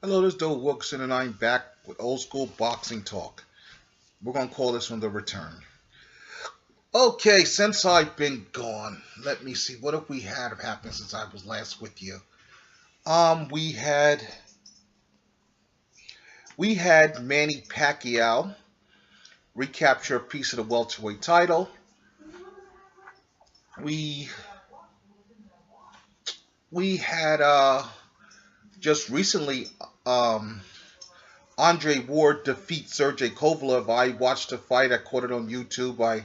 Hello, this is Joe Wilkerson, and I'm back with old school boxing talk. We're going to call this one the return. Okay, since I've been gone, let me see. What have we had happen since I was last with you? We had Manny Pacquiao recapture a piece of the welterweight title. We we had just recently um Andre Ward defeat Sergey Kovalev. I watched the fight. I caught it on YouTube. I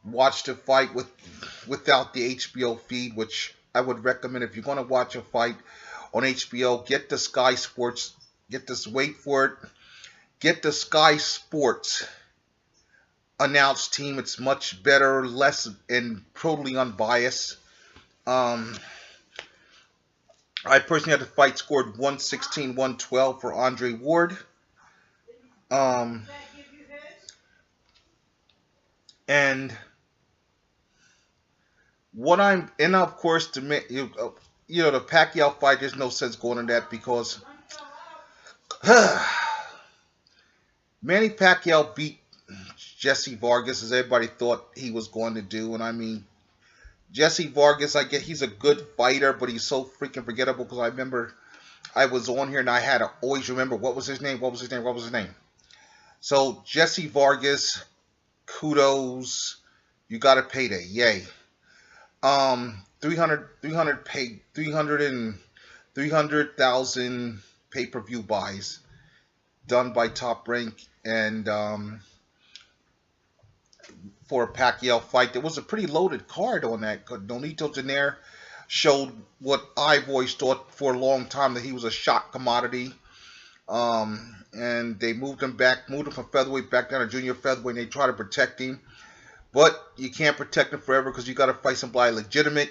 watched the fight without the HBO feed, which I would recommend if you're going to watch a fight on HBO. Get the Sky Sports. Get this. Wait for it. Get the Sky Sports announced team. It's much better, less and totally unbiased. Um, I personally had the fight scored 116-112 for Andre Ward. Um, and what I'm and of course the Pacquiao fight. There's no sense going in that because Manny Pacquiao beat Jesse Vargas as everybody thought he was going to do, and I mean Jesse Vargas. I get he's a good fighter, but he's so freaking forgettable because I remember I was on here and I had to always remember what was his name, what was his name, what was his name. So Jesse Vargas, kudos, you got a payday, yay. 300 pay 300 and 300,000 pay-per-view buys done by Top Rank and for a Pacquiao fight. There was a pretty loaded card on that. Nonito Donaire showed what I've always thought for a long time that he was a shot commodity. And they moved him from featherweight back down to junior featherweight, and they try to protect him. But you can't protect him forever because you got to fight somebody legitimate.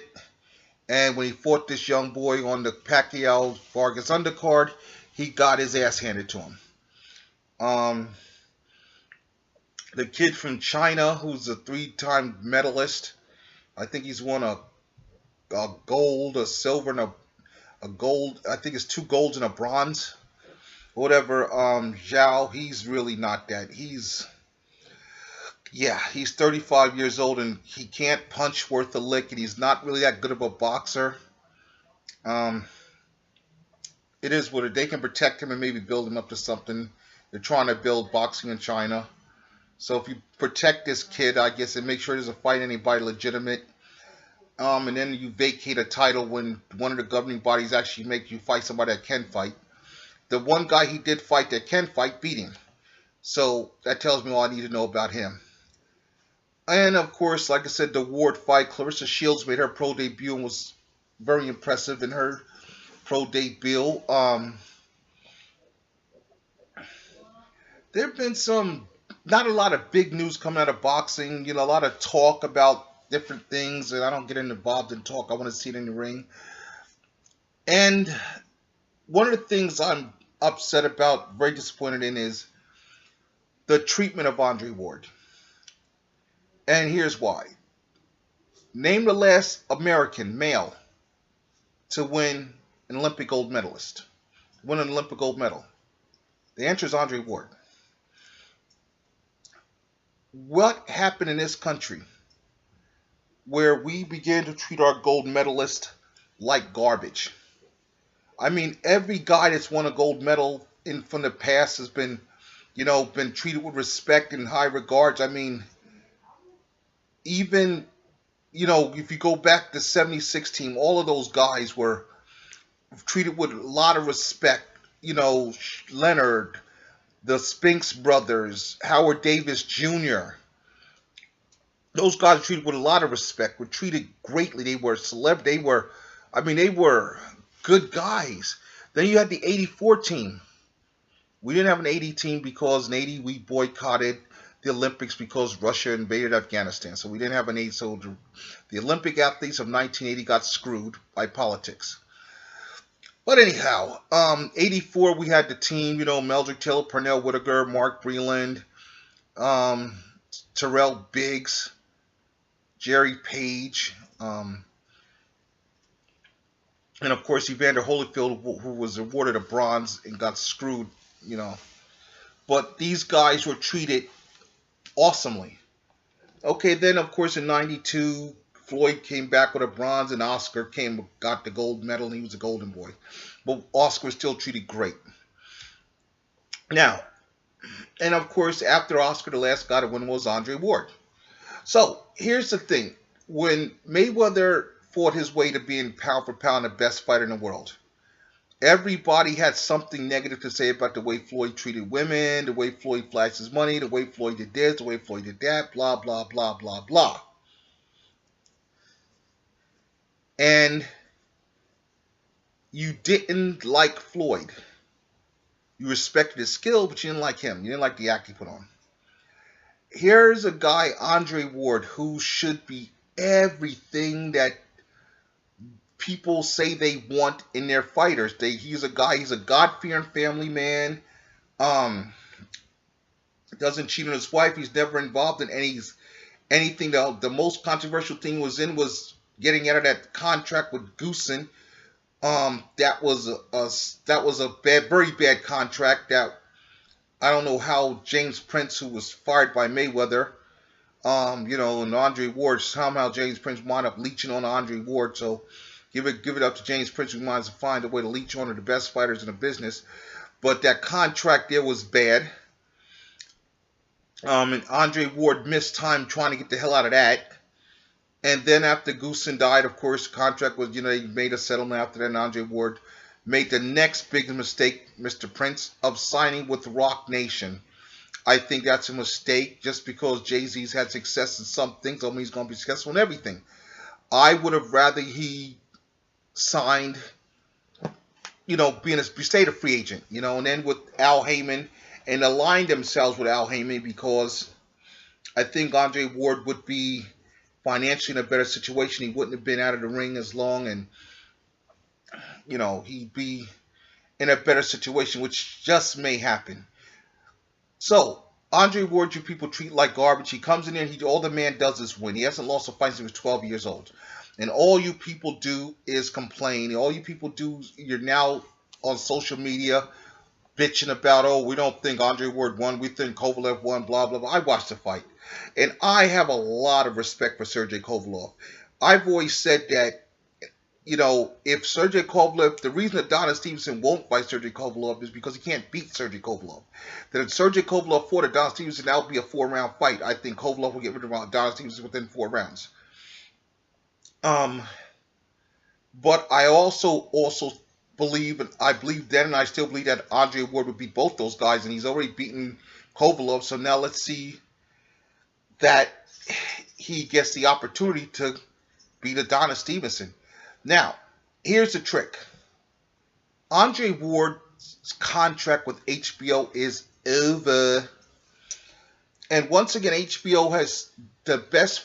And when he fought this young boy on the Pacquiao Vargas undercard, he got his ass handed to him. Um, the kid from China, who's a three-time medalist, I think he's won a gold, a silver, and a gold. I think it's two golds and a bronze. Whatever. Zhao, he's really not that. He's 35 years old and he can't punch worth a lick, and he's not really that good of a boxer. Um, it is what they can protect him and maybe build him up to something. They're trying to build boxing in China. So if you protect this kid, I guess, and make sure he doesn't fight anybody legitimate, and then you vacate a title when one of the governing bodies actually make you fight somebody that can fight. The one guy he did fight that can fight beat him. So that tells me all I need to know about him. And of course, like I said, the Ward fight, Clarissa Shields made her pro debut and was very impressive in her pro debut. There have been not a lot of big news coming out of boxing. A lot of talk about different things, and I don't get involved in talk. I want to see it in the ring. And one of the things I'm upset about, very disappointed in, is the treatment of Andre Ward. And here's why. Name the last American male to win an Olympic gold medalist. Win an Olympic gold medal. The answer is Andre Ward. What happened in this country where we began to treat our gold medalists like garbage? I mean, every guy that's won a gold medal from the past has been treated with respect and high regards. I mean, even, if you go back to 76 team, all of those guys were treated with a lot of respect. Leonard, the Spinks brothers, Howard Davis Jr. Those guys were treated with a lot of respect, were treated greatly. They were they were good guys. Then you had the 84 team. We didn't have an 80 team because in 80 we boycotted the Olympics because Russia invaded Afghanistan. So we didn't have an 80. So the Olympic athletes of 1980 got screwed by politics. But anyhow, 84 we had the team, Meldrick Taylor, Pernell Whitaker, Mark Breland, Terrell Biggs, Jerry Page, and of course Evander Holyfield, who was awarded a bronze and got screwed, you know. But these guys were treated awesomely. Okay, then of course in '92, Floyd came back with a bronze, and Oscar got the gold medal, and he was a golden boy. But Oscar was still treated great. Now, and of course after Oscar, the last guy to win was Andre Ward. So here's the thing: when Mayweather fought his way to being pound for pound the best fighter in the world, everybody had something negative to say about the way Floyd treated women, the way Floyd flashed his money, the way Floyd did this, the way Floyd did that, blah, blah, blah, blah, blah. And you didn't like Floyd. You respected his skill, but you didn't like him. You didn't like the act he put on. Here's a guy, Andre Ward, who should be everything that people say they want in their fighters. He's a God-fearing family man. Doesn't cheat on his wife. He's never involved in anything. The most controversial thing was getting out of that contract with Goossen. That was a very bad contract. That I don't know how James Prince, who was fired by Mayweather, and Andre Ward, somehow James Prince wound up leeching on Andre Ward. So give it up to James Prince, who minds to find a way to leech on to the best fighters in the business. But that contract there was bad. And Andre Ward missed time trying to get the hell out of that. And then after Goossen died, of course, the contract was, he made a settlement after that, and Andre Ward made the next big mistake, Mr. Prince, of signing with Rock Nation. I think that's a mistake. Just because Jay-Z's had success in some things don't mean he's going to be successful in everything. I would have rather he signed, stayed a free agent, and then with Al Heyman, and aligned themselves with Al Heyman, because I think Andre Ward would be financially in a better situation. He wouldn't have been out of the ring as long, and he'd be in a better situation, which just may happen. So Andre Ward, you people treat like garbage. He comes in there, all the man does is win. He hasn't lost a fight since he was 12 years old, and all you people do is complain. All you people do, you're now on social media bitching about, we don't think Andre Ward won, we think Kovalev won, blah, blah, blah. I watched the fight, and I have a lot of respect for Sergey Kovalev. I've always said that, if Sergey Kovalev, the reason that Adonis Stevenson won't fight Sergey Kovalev is because he can't beat Sergey Kovalev. That if Sergey Kovalev fought Adonis Stevenson, that would be a 4-round fight. I think Kovalev will get rid of Adonis Stevenson within 4 rounds. But I also believe, and I believe then, and I still believe that Andre Ward would beat both those guys, and he's already beaten Kovalev. So now let's see that he gets the opportunity to beat Adonis Stevenson. Now, here's the trick. Andre Ward's contract with HBO is over. And once again, HBO has the best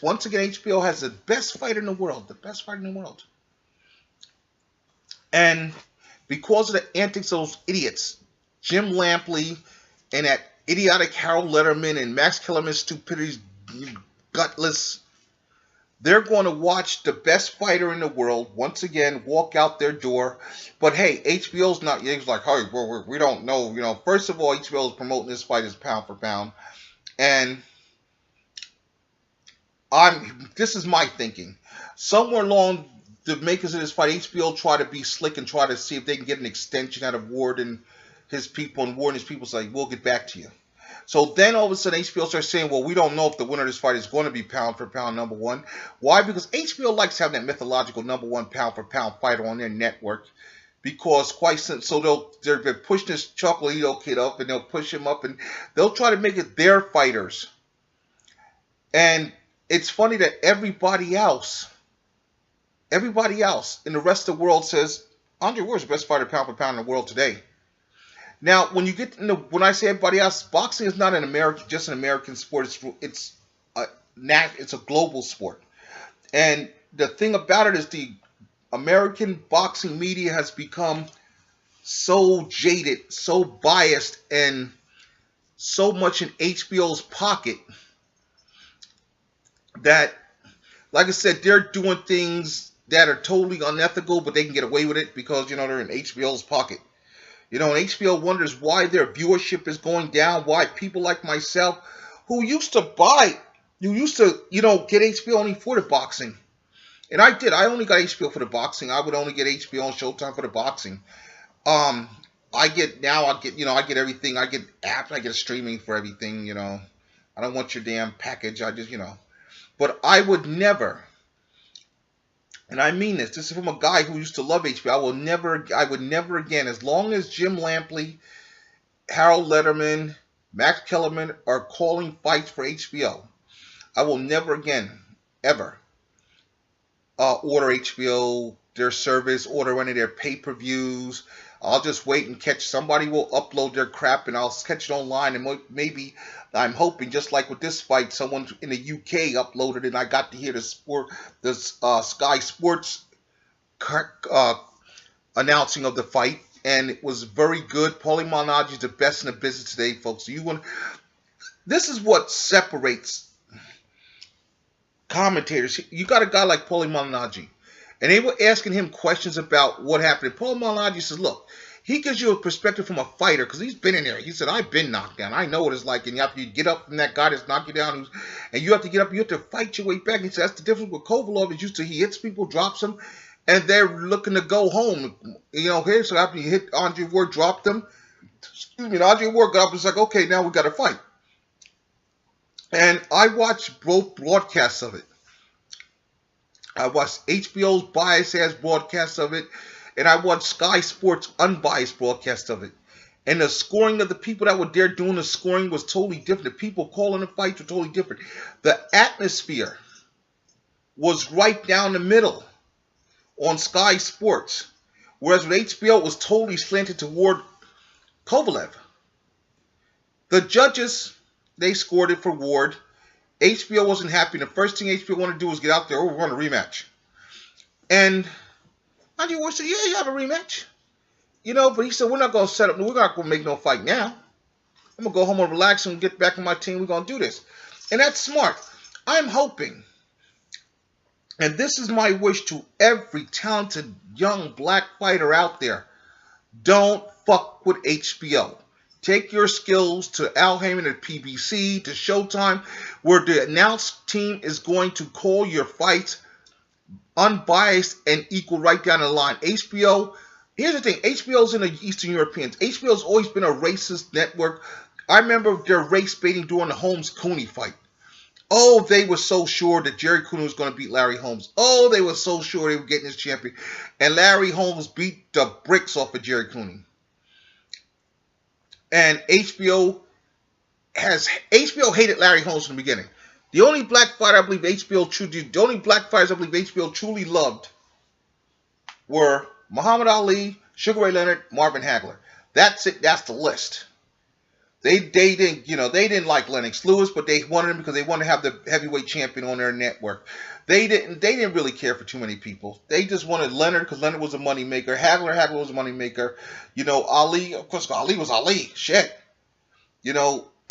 fighter in the world. The best fighter in the world. And because of the antics of those idiots, Jim Lampley and that idiotic Harold Letterman and Max Kellerman's stupidity, gutless, they're going to watch the best fighter in the world once again walk out their door. But hey, HBO's not. It's like, hey, we don't know. First of all, HBO is promoting this fight as pound for pound, and this is my thinking. Somewhere along the makers of this fight, HBO try to be slick and try to see if they can get an extension out of Ward and his people, and Ward and his people say, we'll get back to you. So then all of a sudden HBO starts saying, well, we don't know if the winner of this fight is going to be pound for pound number one. Why? Because HBO likes having that mythological number one pound for pound fighter on their network. Because they're pushing this Chocolatito kid up, and they'll push him up, and they'll try to make it their fighters. And it's funny that everybody else in the rest of the world says Andre Ward's the best fighter pound for pound in the world today. Now, when when I say everybody else, boxing is not just an American sport. It's a global sport. And the thing about it is the American boxing media has become so jaded, so biased, and so much in HBO's pocket that, like I said, they're doing things that are totally unethical, but they can get away with it because, they're in HBO's pocket. And HBO wonders why their viewership is going down, why people like myself who used to, get HBO only for the boxing. And I did. I only got HBO for the boxing. I would only get HBO and Showtime for the boxing. I get everything. I get apps. I get streaming for everything. I don't want your damn package. I just, But I would never, and I mean this. This is from a guy who used to love HBO. I would never again, as long as Jim Lampley, Harold Letterman, Max Kellerman are calling fights for HBO, I will never again, ever, order HBO, their service, order any of their pay-per-views. I'll just wait and catch. Somebody will upload their crap and I'll catch it online. And maybe I'm hoping, just like with this fight, someone in the UK uploaded it and I got to hear the Sky Sports announcing of the fight. And it was very good. Paulie Malignaggi is the best in the business today, folks. So this is what separates commentators. You got a guy like Paulie Malignaggi, and they were asking him questions about what happened. Paulie Malignaggi says, look, he gives you a perspective from a fighter because he's been in there. He said, I've been knocked down. I know what it's like. And you have to get up from that guy that's knocked you down. And you have to get up. You have to fight your way back. He said, that's the difference with Kovalev. He hits people, drops them, and they're looking to go home. Here, so after you hit Andre Ward, dropped them. And Andre Ward got up and was like, okay, now we got to fight. And I watched both broadcasts of it. I watched HBO's biased-ass broadcast of it, and I watched Sky Sports' unbiased broadcast of it. And the scoring of the people that were there doing the scoring was totally different. The people calling the fights were totally different. The atmosphere was right down the middle on Sky Sports, whereas with HBO it was totally slanted toward Kovalev. The judges, they scored it for Ward. HBO wasn't happy. The first thing HBO wanted to do was get out there, we're going to rematch. And Andre Ward said, yeah, you have a rematch. But he said, we're not going to make no fight now. I'm going to go home and relax and get back on my team. We're going to do this. And that's smart. I'm hoping, and this is my wish to every talented young black fighter out there, don't fuck with HBO. Take your skills to Al Heyman at PBC, to Showtime, where the announced team is going to call your fights unbiased and equal right down the line. HBO, here's the thing, HBO's in the Eastern Europeans. HBO's always been a racist network. I remember their race baiting during the Holmes-Cooney fight. Oh, they were so sure that Jerry Cooney was going to beat Larry Holmes. Oh, they were so sure they were getting his champion. And Larry Holmes beat the bricks off of Jerry Cooney. And HBO hated Larry Holmes from the beginning. The only black fighter I believe the only black fighters I believe HBO truly loved were Muhammad Ali, Sugar Ray Leonard, Marvin Hagler. That's it. That's the list. They didn't like Lennox Lewis, but they wanted him because they wanted to have the heavyweight champion on their network. They didn't really care for too many people. They just wanted Leonard because Leonard was a moneymaker. Hagler was a moneymaker. Ali, of course, Ali was Ali. Shit.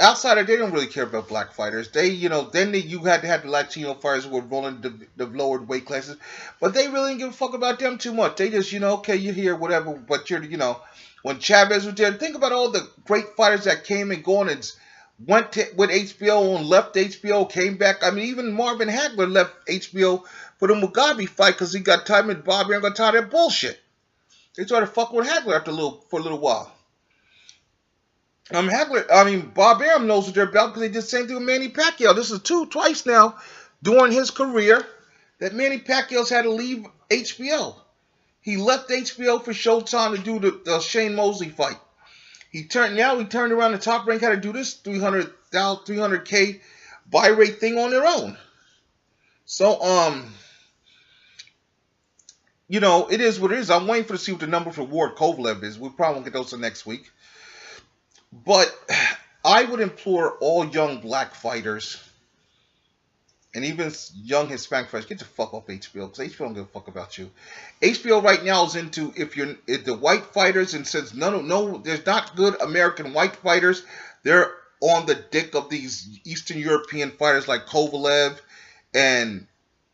Outside of, they don't really care about black fighters. Then you had to have the Latino fighters who were rolling the lower weight classes. But they really didn't give a fuck about them too much. They just, okay, you're here, whatever. But when Chavez was there, think about all the great fighters that came and gone and went with HBO and left HBO, came back. I mean, even Marvin Hagler left HBO for the Mugabe fight because he got tired of Bob Arum, got tired of that bullshit. They started fucking with Hagler for a little while. Bob Arum knows what they're about because they did the same thing with Manny Pacquiao. This is twice now during his career that Manny Pacquiao's had to leave HBO. He left HBO for Showtime to do the Shane Mosley fight. He turned around the Top Rank, had to do this 300K buy rate thing on their own. So, it is what it is. I'm waiting to see what the number for Ward Kovalev is. We probably won't get those till next week. But I would implore all young black fighters and even young Hispanic fighters, get the fuck off HBO because HBO don't give a fuck about you. HBO right now is into if the white fighters, and since no, there's not good American white fighters. They're on the dick of these Eastern European fighters like Kovalev and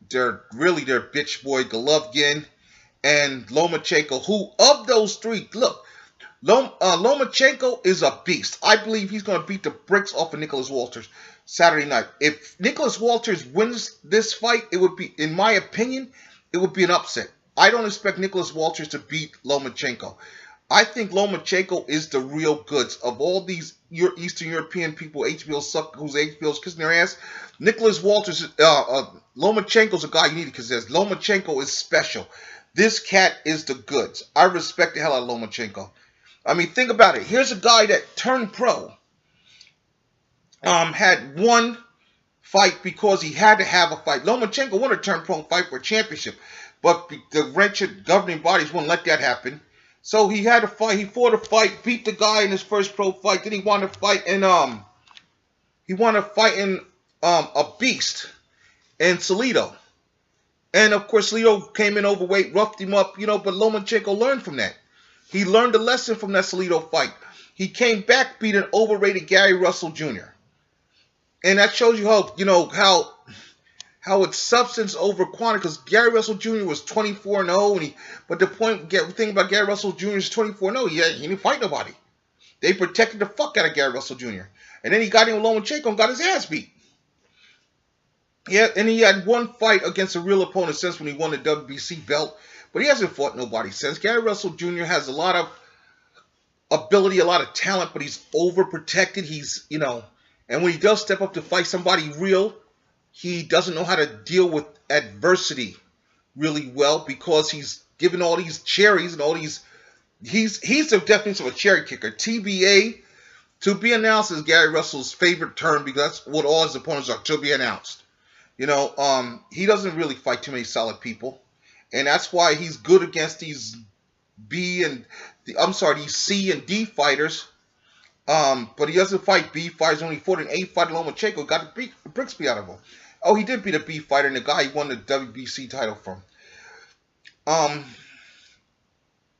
their bitch boy Golovkin and Lomachenko, who of those three, look, Lomachenko is a beast. I believe he's going to beat the bricks off of Nicholas Walters Saturday night. If Nicholas Walters wins this fight, it would be, in my opinion, it would be an upset. I don't expect Nicholas Walters to beat Lomachenko. I think Lomachenko is the real goods. Of all these Eastern European people, HBO suck, whose HBO's kissing their ass, Nicholas Walters, Lomachenko's a guy you need because Lomachenko is special. This cat is the goods. I respect the hell out of Lomachenko. I mean, think about it. Here's a guy that turned pro, had one fight because he had to have a fight. Lomachenko wanted to turn pro and fight for a championship, but the wretched governing bodies wouldn't let that happen. So he had to fight. He fought a fight, beat the guy in his first pro fight. Then he wanted to fight in a beast in Salido. And of course, Salido came in overweight, roughed him up, but Lomachenko learned from that. He learned a lesson from that Salido fight. He came back, beat an overrated Gary Russell Jr. And that shows you how it's substance over quantity. Because Gary Russell Jr. was 24-0, but the thing about Gary Russell Jr. is 24-0. He didn't fight nobody. They protected the fuck out of Gary Russell Jr. And then he got in with Lomachenko and got his ass beat. Yeah, and he had one fight against a real opponent since when he won the WBC belt. But he hasn't fought nobody since. Gary Russell Jr. has a lot of ability, a lot of talent, but he's overprotected. And when he does step up to fight somebody real, he doesn't know how to deal with adversity really well because he's given all these cherries and all these. He's the definition of a cherry kicker. TBA, to be announced, is Gary Russell's favorite term because that's what all his opponents are, to be announced. He doesn't really fight too many solid people. And that's why he's good against these these C and D fighters. But he doesn't fight B fighters. Only fought an A fighter, Lomachenko, got the bricks beat out of him. Oh, he did beat a B fighter, and the guy he won the WBC title from. So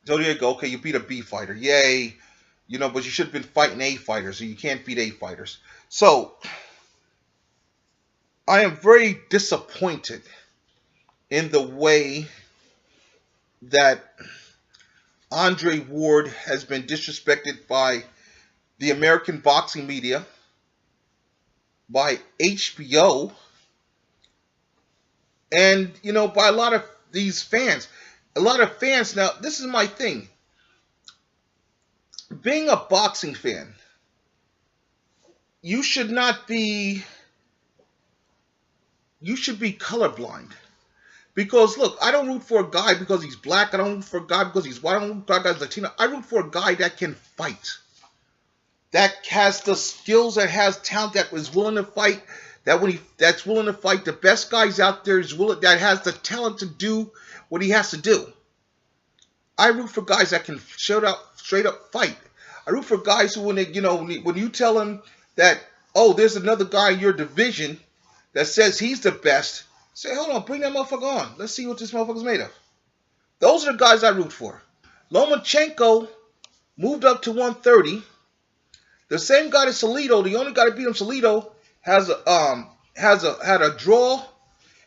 there you go. Okay, you beat a B fighter. Yay. But you should have been fighting A fighters, so you can't beat A fighters. So, I am very disappointed in the way that Andre Ward has been disrespected by the American boxing media, by HBO, and, by a lot of these fans. A lot of fans, now, this is my thing. Being a boxing fan, you should be colorblind. Because, look, I don't root for a guy because he's black. I don't root for a guy because he's white. I don't root for a guy because he's Latino. I root for a guy that can fight. That has the skills, that has talent, that is willing to fight. That's willing to fight the best guys out there, that has the talent to do what he has to do. I root for guys that can straight up fight. I root for guys who, when you tell them that, oh, there's another guy in your division that says he's the best, say, hold on, bring that motherfucker on. Let's see what this motherfucker's made of. Those are the guys I root for. Lomachenko moved up to 130. The same guy to Salido, the only guy that beat him, Salido, had a draw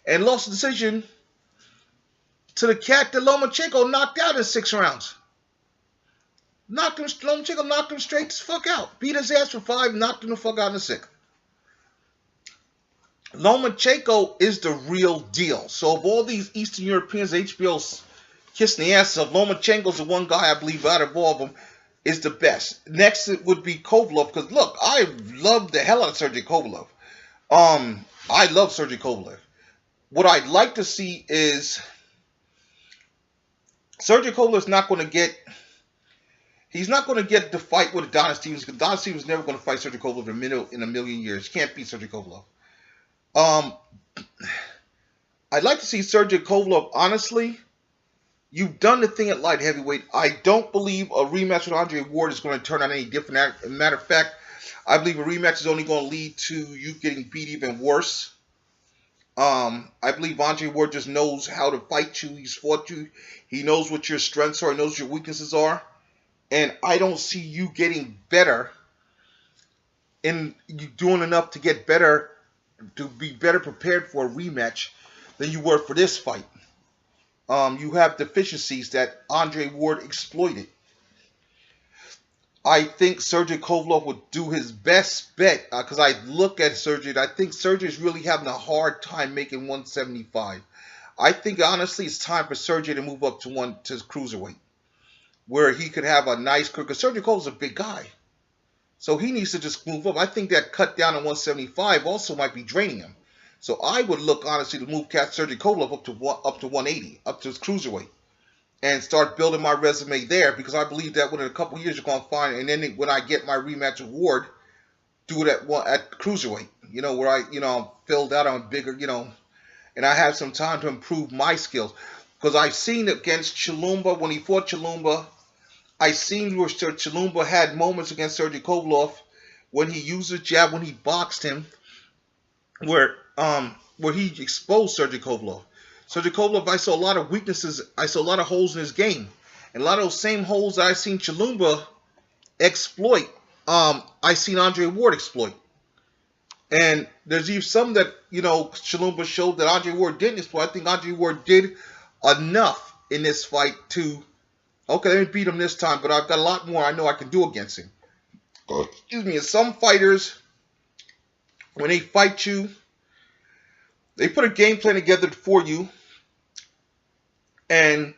and lost the decision to the cat that Lomachenko knocked out in 6 rounds. Lomachenko knocked him straight the fuck out. Beat his ass for 5, knocked him the fuck out in the 6th. Lomachenko is the real deal. So of all these Eastern Europeans, HBO's kissing the ass of, Lomachenko's the one guy I believe out of all of them is the best. Next it would be Kovalev, because look, I love the hell out of Sergey Kovalev. I love Sergey Kovalev. What I'd like to see is Sergey Kovalev's not going to get. He's not going to get the fight with Adonis Stevens, because Adonis Stevens is never going to fight Sergey Kovalev in a million years. Can't beat Sergey Kovalev. I'd like to see Sergey Kovalev, honestly. You've done the thing at light heavyweight. I don't believe a rematch with Andre Ward is going to turn out any different. As a matter of fact, I believe a rematch is only going to lead to you getting beat even worse. I believe Andre Ward just knows how to fight you. He's fought you. He knows what your strengths are. He knows what your weaknesses are. And I don't see you getting better and you doing enough to get better, to be better prepared for a rematch. than you were for this fight. You have deficiencies that Andre Ward exploited. I think Sergey Kovalev would do his best bet because I look at Sergey and I think Sergey is really having a hard time making 175. I think honestly it's time for Sergey to move up to cruiserweight, where he could have a nice career. Because Sergey Kovalev's a big guy, so he needs to just move up. I think that cut down on 175 also might be draining him. So I would look honestly to move Sergey Kovalev up to 180, up to his cruiserweight, and start building my resume there, because I believe that within a couple of years you're going to find, and then when I get my rematch award, do it at cruiserweight, where I'm filled out, I'm bigger, and I have some time to improve my skills. Because I've seen against Chilumba, when he fought Chilumba, I've seen where Chilumba had moments against Sergey Kovalev when he used his jab, when he boxed him, where he exposed Sergey Kovalev. Sergey Kovalev, I saw a lot of weaknesses. I saw a lot of holes in his game. And a lot of those same holes that I've seen Chilumba exploit, I seen Andre Ward exploit. And there's even some that, Chilumba showed that Andre Ward didn't exploit. I think Andre Ward did enough in this fight to, okay, let me beat him this time, but I've got a lot more I know I can do against him. Excuse me. And some fighters, when they fight you, they put a game plan together for you, and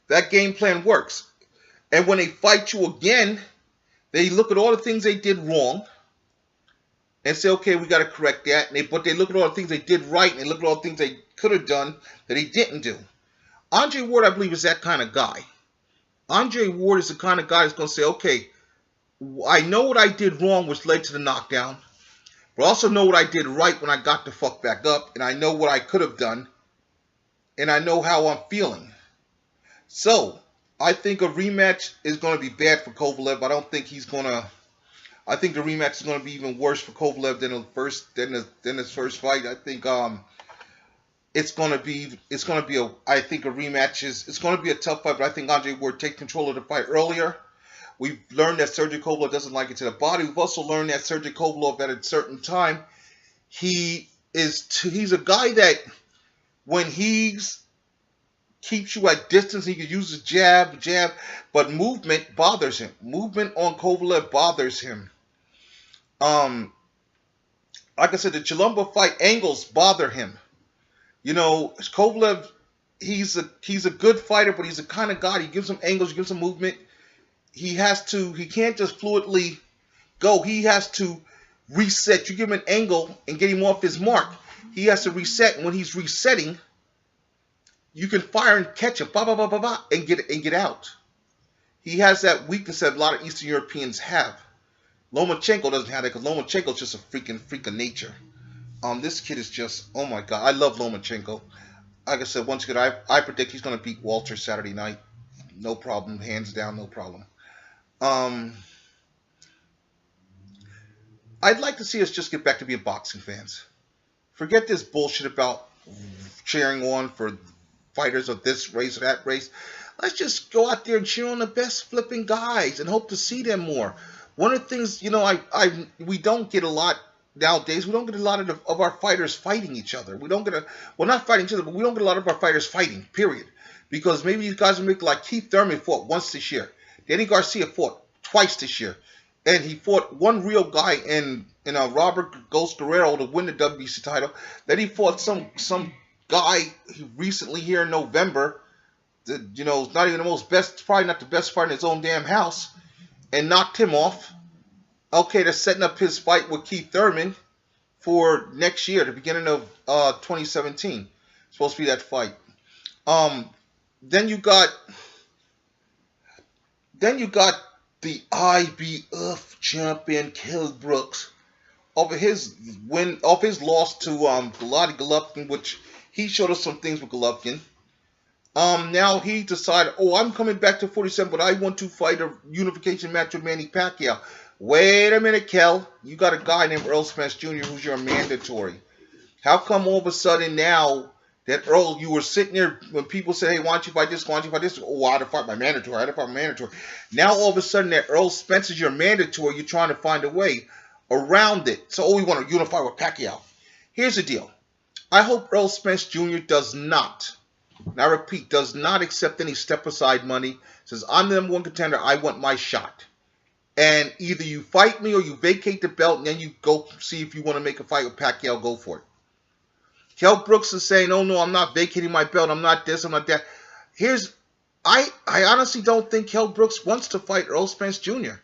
that game plan works. And when they fight you again, they look at all the things they did wrong and say, okay, we got to correct that. But they look at all the things they did right, and they look at all the things they could have done that he didn't do. Andre Ward, I believe, is that kind of guy. Andre Ward is the kind of guy that's going to say, okay, I know what I did wrong, which led to the knockdown, but I also know what I did right when I got the fuck back up, and I know what I could have done, and I know how I'm feeling. So, I think a rematch is going to be bad for Kovalev. I don't think he's going to... I think the rematch is going to be even worse for Kovalev than his first fight. I think it's going to be a rematch it's going to be a tough fight, but I think Andre Ward take control of the fight earlier. We've learned that Sergey Kovalev doesn't like it to the body. We've also learned that Sergey Kovalev at a certain time, he's a guy that when he keeps you at distance, he can use his jab, but movement bothers him. Movement on Kovalev bothers him. Like I said, the Chilumba fight angles bother him. Kovalev, he's a good fighter, but he's the kind of guy, he gives him angles, he gives him movement. He can't just fluidly go. He has to reset. You give him an angle and get him off his mark. He has to reset. And when he's resetting, you can fire and catch him, and get out. He has that weakness that a lot of Eastern Europeans have. Lomachenko doesn't have that, because Lomachenko is just a freak of nature. This kid is just, oh my God, I love Lomachenko. Like I said, once again, I predict he's going to beat Walter Saturday night. No problem, hands down, no problem. I'd like to see us just get back to being boxing fans. Forget this bullshit about cheering on for fighters of this race or that race. Let's just go out there and cheer on the best flipping guys and hope to see them more. One of the things, we don't get a lot nowadays. We don't get a lot of our fighters fighting each other. We don't get not fighting each other, but we don't get a lot of our fighters fighting, period. Because maybe these guys will make, like Keith Thurman fought once this year. Danny Garcia fought twice this year. And he fought one real guy in Robert Ghost Guerrero to win the WBC title. Then he fought some guy recently here in November that, is not even probably not the best fighter in his own damn house, and knocked him off. Okay, they're setting up his fight with Keith Thurman for next year, the beginning of 2017. Supposed to be that fight. Then you got the IBF champion Kell Brooks off his loss to Gennady Golovkin, which he showed us some things with Golovkin. Now he decided, I'm coming back to 47, but I want to fight a unification match with Manny Pacquiao. Wait a minute, Kell. You got a guy named Earl Spence Jr. who's your mandatory. How come all of a sudden now that Earl, you were sitting there when people said, hey, why don't you fight this? Why don't you fight this? I had to fight my mandatory. Now all of a sudden that Earl Spence is your mandatory, you're trying to find a way around it. So, we want to unify with Pacquiao. Here's the deal. I hope Earl Spence Jr. does not, and I repeat, does not accept any step aside money. Says, I'm the #1 contender. I want my shot. And either you fight me or you vacate the belt, and then you go see if you want to make a fight with Pacquiao. Go for it. Kell Brooks is saying, "Oh no, I'm not vacating my belt. I'm not this. I'm not that." I honestly don't think Kell Brooks wants to fight Earl Spence Jr.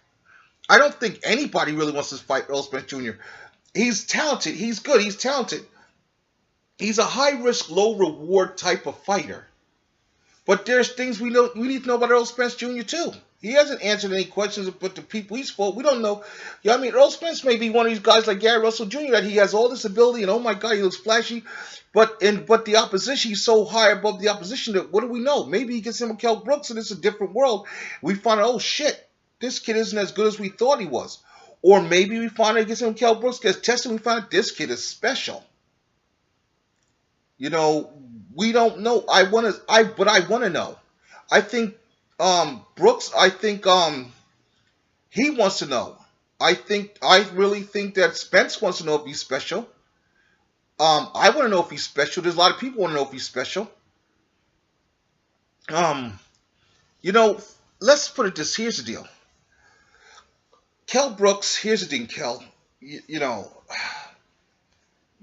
I don't think anybody really wants to fight Earl Spence Jr. He's talented. He's good. He's talented. He's a high risk, low reward type of fighter. But there's things we need to know about Earl Spence Jr. too. He hasn't answered any questions about the people he's fought. We don't know. Yeah, I mean, Earl Spence may be one of these guys like Gary Russell Jr. that he has all this ability and oh my God, he looks flashy. But the opposition, he's so high above the opposition that what do we know? Maybe he gets him with Kell Brooks and it's a different world. We find out, oh shit, this kid isn't as good as we thought he was. Or maybe we find out he gets him with Kell Brooks, gets tested, and we find out this kid is special. You know, we don't know. But I want to know. I think Brooks, he wants to know. I really think that Spence wants to know if he's special. I want to know if he's special. There's a lot of people want to know if he's special. You know, let's put it this. Here's the deal. Kell Brooks, here's the thing, Kell. You know,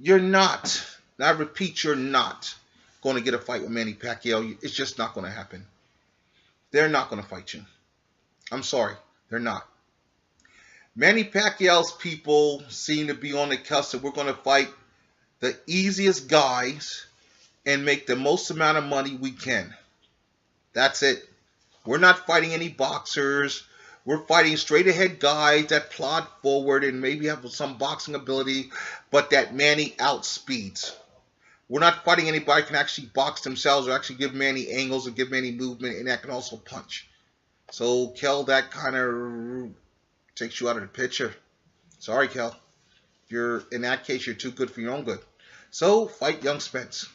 you're not, and I repeat, you're not going to get a fight with Manny Pacquiao. It's just not going to happen. They're not going to fight you. I'm sorry. They're not. Manny Pacquiao's people seem to be on the cusp that we're going to fight the easiest guys and make the most amount of money we can. That's it. We're not fighting any boxers. We're fighting straight ahead guys that plod forward and maybe have some boxing ability, but that Manny outspeeds. We're not fighting anybody who can actually box themselves or actually give Manny angles or give Manny movement and that can also punch. So, Kell, that kind of takes you out of the picture. Sorry, Kell. In that case, you're too good for your own good. So, fight young Spence.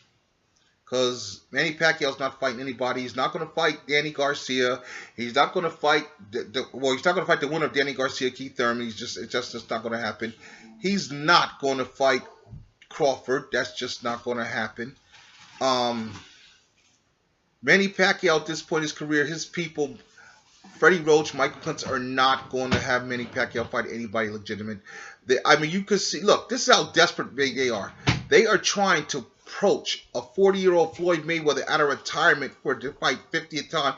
Because Manny Pacquiao's not fighting anybody. He's not going to fight Danny Garcia. He's not going to fight he's not going to fight the winner of Danny Garcia, Keith Thurman. It's just not going to happen. He's not going to fight Crawford. That's just not going to happen. Manny Pacquiao at this point in his career, his people, Freddie Roach, Michael Pence, are not going to have Manny Pacquiao fight anybody legitimate. I mean, you could see, look, this is how desperate they are. They are trying to approach a 40-year-old Floyd Mayweather out of retirement for to fight 50th time.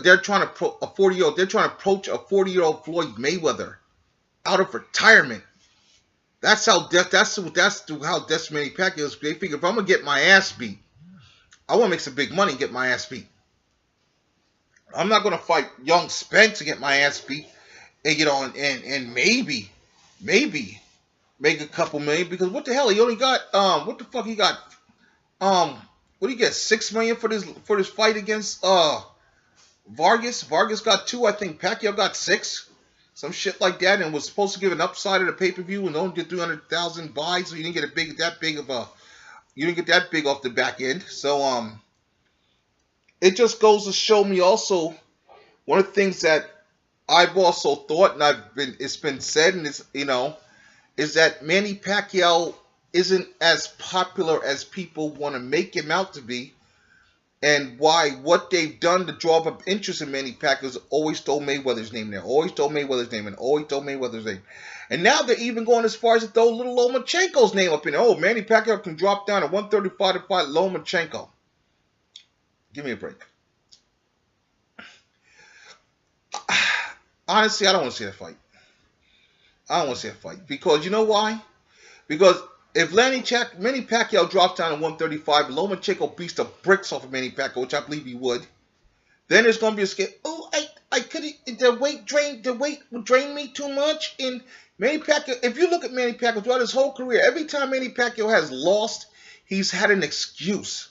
They're trying to approach a 40-year-old Floyd Mayweather out of retirement. That's how desperate Manny Pacquiao is. They figure if I'm gonna get my ass beat, I want to make some big money and get my ass beat. I'm not gonna fight young Spence to get my ass beat, and and maybe make a couple million, because what the hell, he only got what the fuck he got, what do you get, $6 million for this fight against Vargas. Vargas got 2, I think Pacquiao got 6, some shit like that, and was supposed to give an upside of the pay-per-view and only did 300,000 buys, so you didn't get that big off the back end. So it just goes to show me also one of the things that I've also thought, and it's been said, and it's, is that Manny Pacquiao isn't as popular as people want to make him out to be, and why what they've done to draw up interest in Manny Pacquiao is always throw Mayweather's name there, always throw Mayweather's name, and always throw Mayweather's name. And now they're even going as far as to throw little Lomachenko's name up in there. Oh, Manny Pacquiao can drop down to 135 to fight Lomachenko. Give me a break. Honestly, I don't want to see that fight. I don't want to see a fight. Because you know why? Because if Manny Pacquiao drops down to 135, Lomachenko beats the bricks off of Manny Pacquiao, which I believe he would, then there's going to be a scare. Oh, I couldn't, the weight would drain me too much. And Manny Pacquiao, if you look at Manny Pacquiao throughout his whole career, every time Manny Pacquiao has lost, he's had an excuse.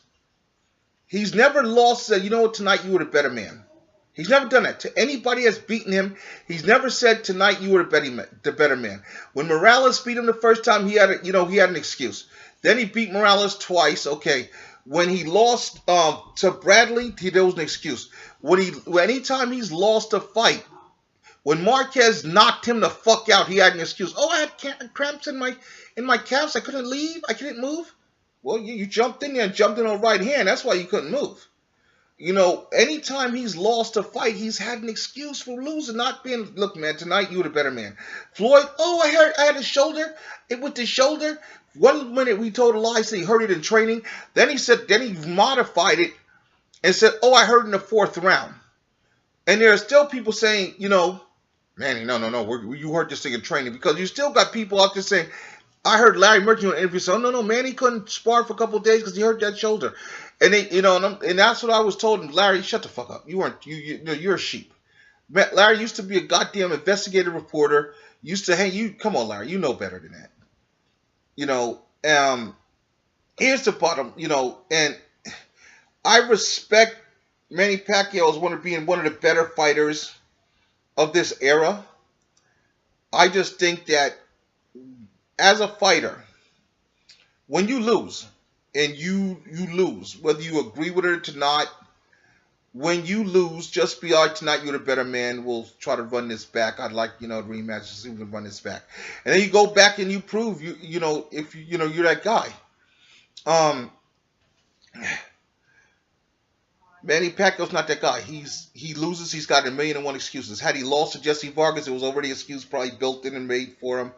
He's never lost and said, you know what, tonight you were the better man. He's never done that. To anybody that's beaten him, he's never said, tonight you were the better man. When Morales beat him the first time, he had an excuse. Then he beat Morales twice. Okay. When he lost to Bradley, there was an excuse. Anytime he's lost a fight, when Marquez knocked him the fuck out, he had an excuse. Oh, I had cramps in my calves. I couldn't leave. I couldn't move. Well, you jumped in there and jumped in on right hand. That's why you couldn't move. You know, anytime he's lost a fight, he's had an excuse for losing, not being. Look, man, tonight you were the better man. Floyd, oh, I had a shoulder. It with the shoulder. 1 minute we told a lie, said he hurt it in training. Then he modified it and said, oh, I hurt in the 4th round. And there are still people saying, you know, Manny, no, you hurt this thing in training, because you still got people out there saying, I heard Larry Merchant on an interview say, oh, no, Manny couldn't spar for a couple of days because he hurt that shoulder. And they, you know, and that's what I was told. And Larry, shut the fuck up. You're a sheep. Larry used to be a goddamn investigative reporter. Used to hang. Come on, Larry, you know better than that. You know, here's the bottom. You know, and I respect Manny Pacquiao as being one of the better fighters of this era. I just think that as a fighter, when you lose, and you lose, whether you agree with it or not, when you lose, just be all right, tonight you're the better man. We'll try to run this back. I'd like, you know, rematch to see if we can run this back. And then you go back and you prove you know, if you know you're that guy. Manny Pacquiao's not that guy. He loses, he's got 1,000,001 excuses. Had he lost to Jesse Vargas, it was already an excuse probably built in and made for him.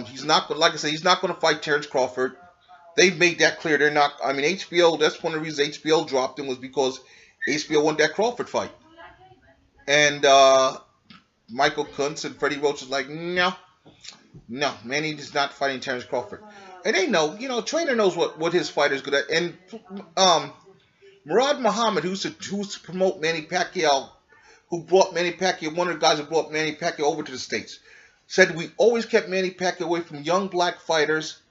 He's not gonna, like I said, he's not gonna fight Terrence Crawford. They've made that clear. They're not. I mean, HBO. That's one of the reasons HBO dropped him, was because HBO wanted that Crawford fight. And Michael Kuntz and Freddie Roach is like, no, Manny is not fighting Terrence Crawford. And they know, you know, trainer knows what his fighter's good at. And Murad Muhammad, who's to promote Manny Pacquiao, who brought Manny Pacquiao, one of the guys who brought Manny Pacquiao over to the States, said we always kept Manny Pacquiao away from young black fighters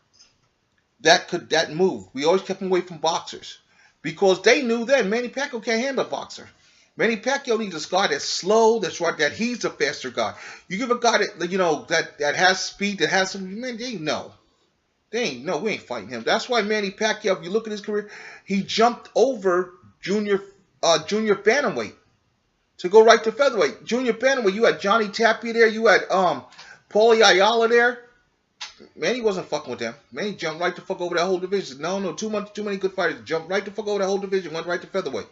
that move. We always kept him away from boxers, because they knew then Manny Pacquiao can't handle a boxer. Manny Pacquiao needs a guy that's slow, that's right, that he's a faster guy. You give a guy that, you know, that has speed, that has some, man, we ain't fighting him. That's why Manny Pacquiao, if you look at his career, he jumped over junior bantamweight to go right to featherweight. Junior bantamweight, you had Johnny Tapia there, you had Paulie Ayala there. Manny wasn't fucking with them. Manny jumped right the fuck over that whole division. No, too many good fighters jumped right the fuck over that whole division, went right to featherweight.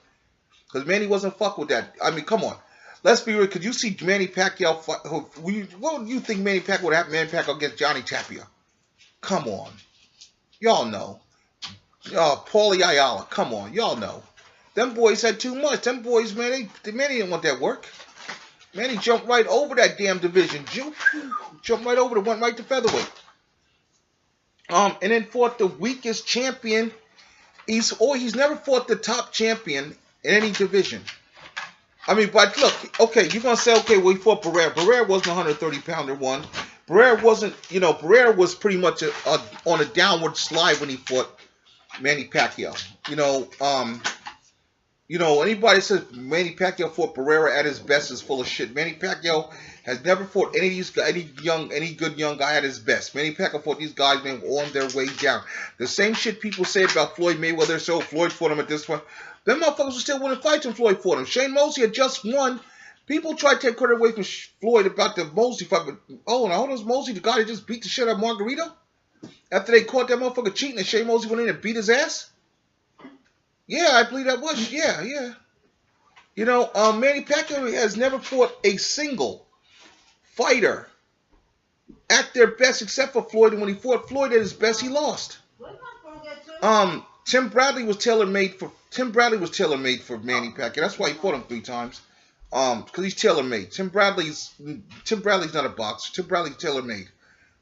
Because Manny wasn't fuck with that. I mean, come on. Let's be real. Could you see Manny Pacquiao fight? What would you think Manny Pacquiao would have Manny Pacquiao against Johnny Tapia? Come on. Y'all know. Paulie Ayala. Come on. Y'all know. Them boys had too much. Them boys, man, Manny didn't want that work. Manny jumped right over that damn division. Jumped right over it, went right to featherweight. And then fought the weakest champion. He's never fought the top champion in any division. I mean, but look, okay, you're gonna say, okay, well, he fought Barrera. Barrera wasn't a 130-pounder one. Barrera wasn't, you know, Barrera was pretty much on a downward slide when he fought Manny Pacquiao. You know, anybody says Manny Pacquiao fought Barrera at his best is full of shit. Manny Pacquiao has never fought any good young guy at his best. Manny Pacquiao fought these guys, man, on their way down. The same shit people say about Floyd Mayweather. So Floyd fought him at this point. Them motherfuckers were still winning fights when Floyd fought him. Shane Mosley had just won. People try to take credit away from Floyd about the Mosley fight, but now hold on, Mosley the guy that just beat the shit out of Margarito? After they caught that motherfucker cheating and Shane Mosley went in and beat his ass? Yeah, I believe that was. Yeah. You know, Manny Pacquiao has never fought a single fighter at their best except for Floyd, and when he fought Floyd at his best, he lost. Tim Bradley was tailor-made for Manny Pacquiao. That's why he fought him 3 times. Because he's tailor-made. Tim Bradley's not a boxer. Tim Bradley's tailor-made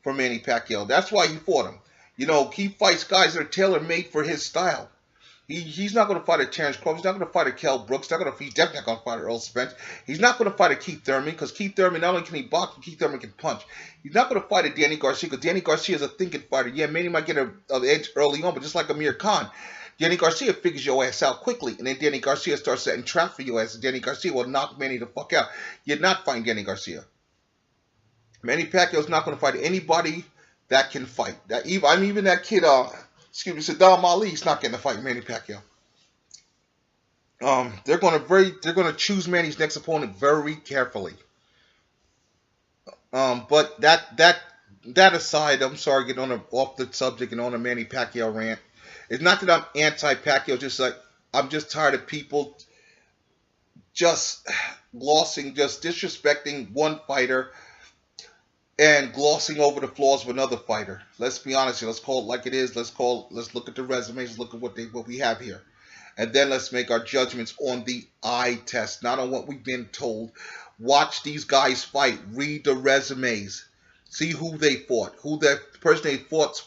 for Manny Pacquiao. That's why he fought him. You know, he fights guys that are tailor-made for his style. He's not going to fight a Terrence Crawford. He's not going to fight a Kell Brooks. He's definitely not going to fight a Earl Spence. He's not going to fight a Keith Thurman, because Keith Thurman, not only can he box, but Keith Thurman can punch. He's not going to fight a Danny Garcia, because Danny Garcia is a thinking fighter. Yeah, Manny might get an edge early on, but just like Amir Khan, Danny Garcia figures your ass out quickly, and then Danny Garcia starts setting traps for your ass, and Danny Garcia will knock Manny the fuck out. You're not fighting Danny Garcia. Manny Pacquiao's not going to fight anybody that can fight. Even that kid, Saddam Ali's not getting to fight Manny Pacquiao. They're going to choose Manny's next opponent very carefully. But that aside, I'm sorry, get off the subject and on a Manny Pacquiao rant. It's not that I'm anti-Pacquiao, just like I'm just tired of people just glossing, just disrespecting one fighter and glossing over the flaws of another fighter. Let's be honest here. Let's call it like it is. Let's look at the resumes. Let's look at what we have here, and then let's make our judgments on the eye test, not on what we've been told. Watch these guys fight. Read the resumes. See who they fought, who the person they fought,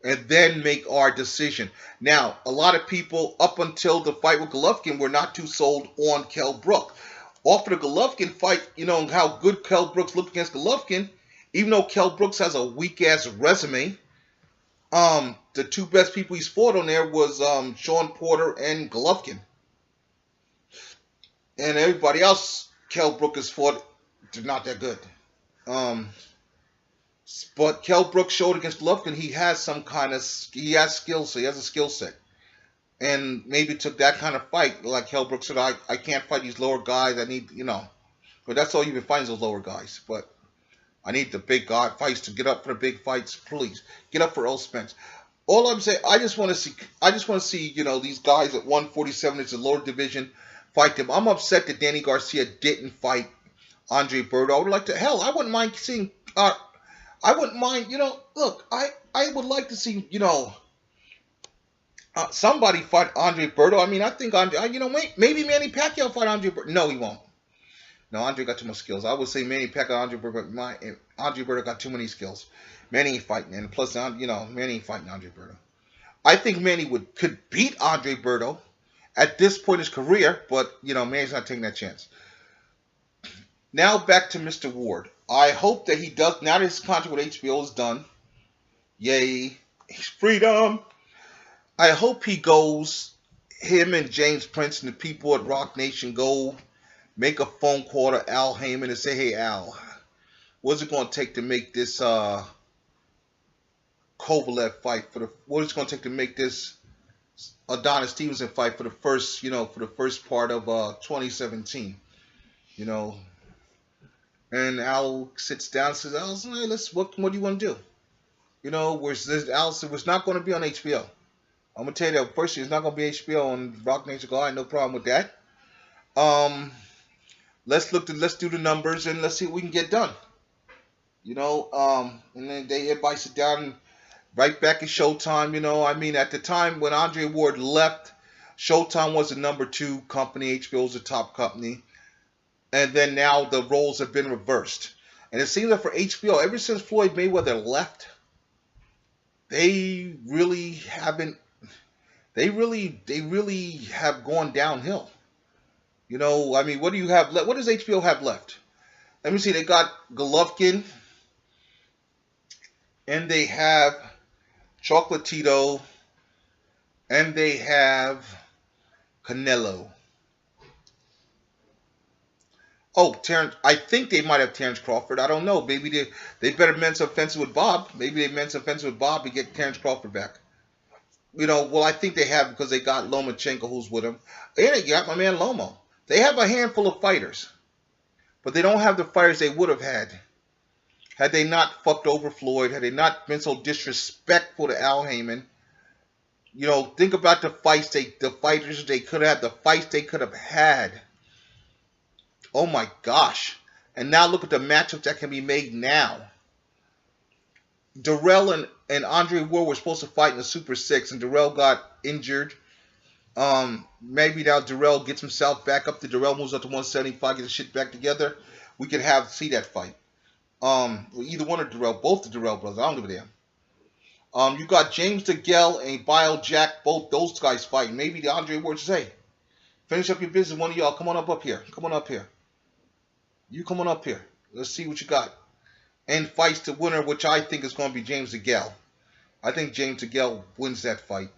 and then make our decision. Now, a lot of people up until the fight with Golovkin were not too sold on Kell Brook. After the Golovkin fight, you know how good Kell Brooks looked against Golovkin, even though Kell Brooks has a weak-ass resume. The two best people he's fought on there was Sean Porter and Golovkin. And everybody else Kell Brook has fought, they're not that good. But Kell Brooks showed against Golovkin he has he has skills, so he has a skill set. And maybe took that kind of fight, like Kell Brooks said, I can't fight these lower guys, I need, but that's all you've been fighting, those lower guys. But I need the big guy fights to get up for the big fights, please. Get up for Earl Spence. All I'm saying, I just want to see, these guys at 147, it's a lower division, fight them. I'm upset that Danny Garcia didn't fight Andre Berto. I would like to, I wouldn't mind seeing, I wouldn't mind, look, I would like to see, somebody fight Andre Berto. I mean, I think maybe Manny Pacquiao fight Andre Berto. No, he won't. No, Andre got too much skills. I would say Manny Pacquiao, Andre Berto, but Andre Berto got too many skills. Manny ain't fighting, and plus, Manny ain't fighting Andre Berto. I think Manny could beat Andre Berto at this point in his career, but Manny's not taking that chance. Now back to Mr. Ward. I hope that he does, now that his contract with HBO is done, yay, freedom. I hope he goes, him and James Prince and the people at Rock Nation go make a phone call to Al Heyman and say, hey, Al, what's it going to take to make this Kovalev fight, what is it going to take to make this Adonis Stevenson fight for the first, for the first part of 2017, And Al sits down and says, Al, hey, what do you want to do? Al said, it's not going to be on HBO. I'm going to tell you that first, it's not going to be HBO on Rock Nation. Go, I have no problem with that. Let's do the numbers and let's see what we can get done. And then everybody sit down and right back at Showtime. At the time when Andre Ward left, Showtime was the number 2 company. HBO was the top company. And then now the roles have been reversed. And it seems like for HBO, ever since Floyd Mayweather left, they really have gone downhill. What do you have left? What does HBO have left? Let me see. They got Golovkin, and they have Chocolatito, and they have Canelo. Oh, Terrence, I think they might have Terrence Crawford. I don't know. Maybe they better mend some fences with Bob. Maybe they mend some fences with Bob and get Terrence Crawford back. I think they have because they got Lomachenko who's with them. And they got my man Lomo. They have a handful of fighters, but they don't have the fighters they would have had they not fucked over Floyd, had they not been so disrespectful to Al Heyman. Think about the fighters they could have, the fights they could have had. Oh my gosh. And now look at the matchups that can be made now. Darrell and Andre Ward were supposed to fight in the Super 6, and Darrell got injured. Maybe now Darrell gets himself back up. Darrell moves up to 175, gets his shit back together. We could see that fight. Either one of Darrell, both the Darrell brothers. I don't give a damn. You got James DeGale and Bile Jack, both those guys fighting. Maybe the Andre Ward says, hey, finish up your business. One of y'all, come on up here. Come on up here. You come on up here. Let's see what you got. And fights the winner, which I think is going to be James DeGale. I think James DeGale wins that fight.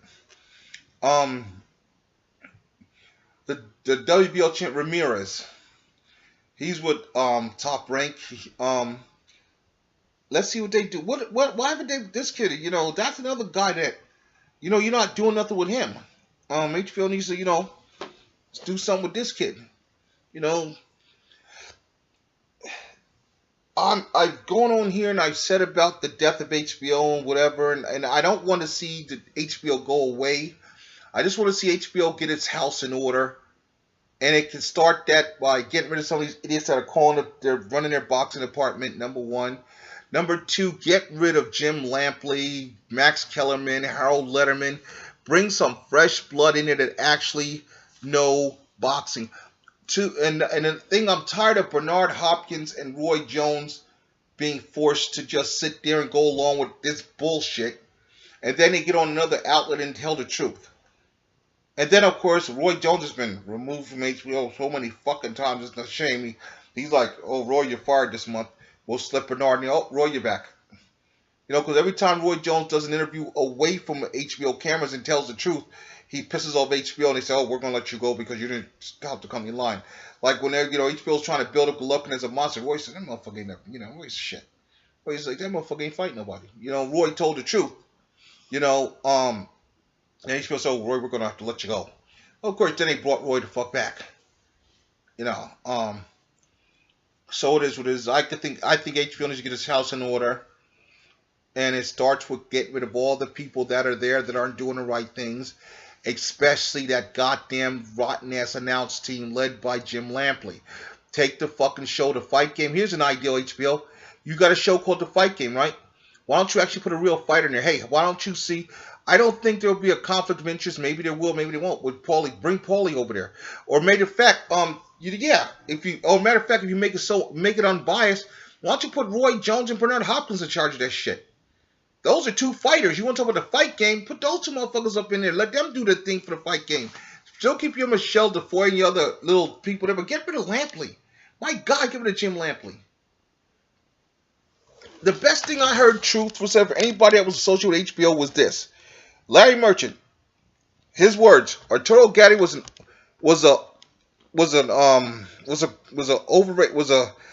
The WBO champ Ramirez. He's with Top Rank. Let's see what they do. Why haven't they this kid? That's another guy that you're not doing nothing with him. HBO needs to do something with this kid. I've gone on here and I've said about the death of HBO and whatever, and I don't want to see the HBO go away. I just want to see HBO get its house in order, and it can start that by getting rid of some of these idiots that are calling it, they're running their boxing department. Number one. Number two, get rid of Jim Lampley, Max Kellerman, Harold Letterman. Bring some fresh blood in there that actually know boxing. And the thing, I'm tired of Bernard Hopkins and Roy Jones being forced to just sit there and go along with this bullshit, and then they get on another outlet and tell the truth. And then, of course, Roy Jones has been removed from HBO so many fucking times, it's a shame. He's like, oh, Roy, you're fired this month. We'll slip Bernard, and oh, Roy, you're back. You know, because every time Roy Jones does an interview away from HBO cameras and tells the truth, he pisses off HBO and they say, oh, we're going to let you go because you didn't help the company in line. Like when they're, HBO's trying to build up Golovkin as a monster, Roy said, that motherfucker ain't never, Roy's shit. Roy's like, that motherfucker ain't fighting nobody. Roy told the truth. And HBO said, oh, Roy, we're going to have to let you go. Well, of course, then they brought Roy the fuck back. So it is what it is. I think HBO needs to get its house in order. And it starts with getting rid of all the people that are there that aren't doing the right things. Especially that goddamn rotten-ass announce team led by Jim Lampley. Take the fucking show, The Fight Game. Here's an idea, HBO. You got a show called The Fight Game, right? Why don't you actually put a real fighter in there? Hey, why don't you see... I don't think there will be a conflict of interest. Maybe there will, maybe there won't. With Paulie, bring Paulie over there. Or matter of fact, if you make it unbiased, why don't you put Roy Jones and Bernard Hopkins in charge of that shit? Those are two fighters. You want to talk about the fight game? Put those two motherfuckers up in there. Let them do the thing for the fight game. Still keep your Michelle DeFoy and your other little people there, but get rid of Lampley. My God, get rid of Jim Lampley. The best thing I heard truth was for anybody that was associated with HBO was this. Larry Merchant, his words, Arturo Gatti was a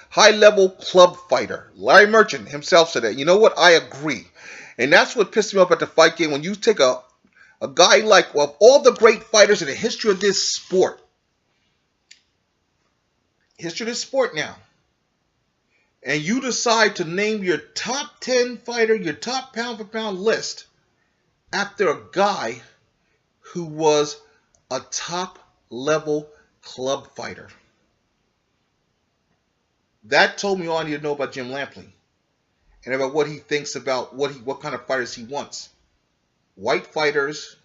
high-level club fighter. Larry Merchant himself said that. You know what? I agree. And that's what pissed me off at the fight game. When you take a guy like, well, all the great fighters in the history of this sport. Now. And you decide to name your top 10 fighter, your top pound-for-pound list after a guy who was a top-level club fighter. That told me all I need to know about Jim Lampley. And about what he thinks about what kind of fighters he wants. White fighters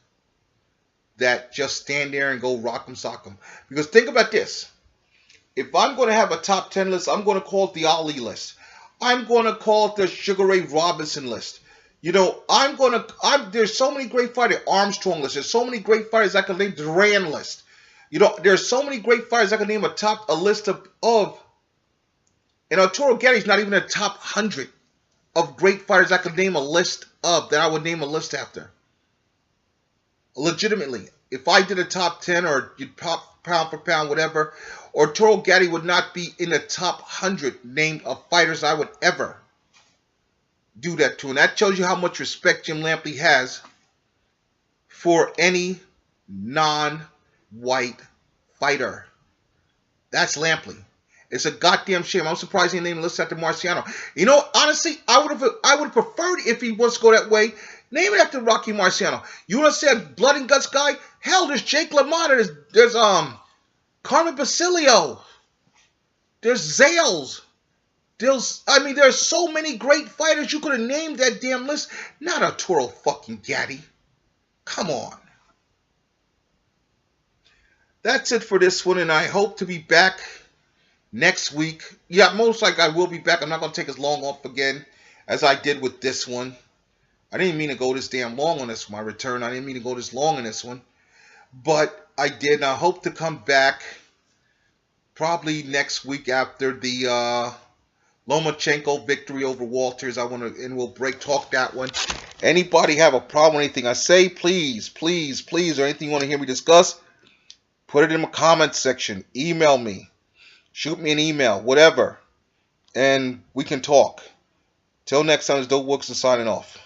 that just stand there and go rock 'em, sock 'em. Because think about this. If I'm going to have a top 10 list, I'm going to call it the Ali list. I'm going to call it the Sugar Ray Robinson list. There's so many great fighters. Armstrong list. There's so many great fighters I can name. Duran list. There's so many great fighters I can name a list of. And Arturo Gatti's not even in the top 100 of great fighters I could name a list of that I would name a list after. Legitimately. If I did a top 10 or top pound for pound, whatever, Arturo Gatti would not be in the top 100 named of fighters I would ever do that to. And that tells you how much respect Jim Lampley has for any non-white fighter. That's Lampley. It's a goddamn shame. I'm surprised he named the list after Marciano. Honestly, I would have preferred if he was to go that way. Name it after Rocky Marciano. You want to say a blood and guts guy? Hell, there's Jake LaMotta. There's Carmen Basilio. There's Zales. There's so many great fighters you could have named that damn list. Not Arturo fucking Gatti. Come on. That's it for this one, and I hope to be back next week. Yeah, most likely I will be back. I'm not going to take as long off again as I did with this one. I didn't mean to go this damn long on this, my return. I didn't mean to go this long on this one. But I did, and I hope to come back probably next week after the Lomachenko victory over Walters. And we'll talk that one. Anybody have a problem with anything I say, please, or anything you want to hear me discuss, put it in the comments section. Email me. Shoot me an email, whatever. And we can talk. Till next time, it's Dope Wilkerson signing off.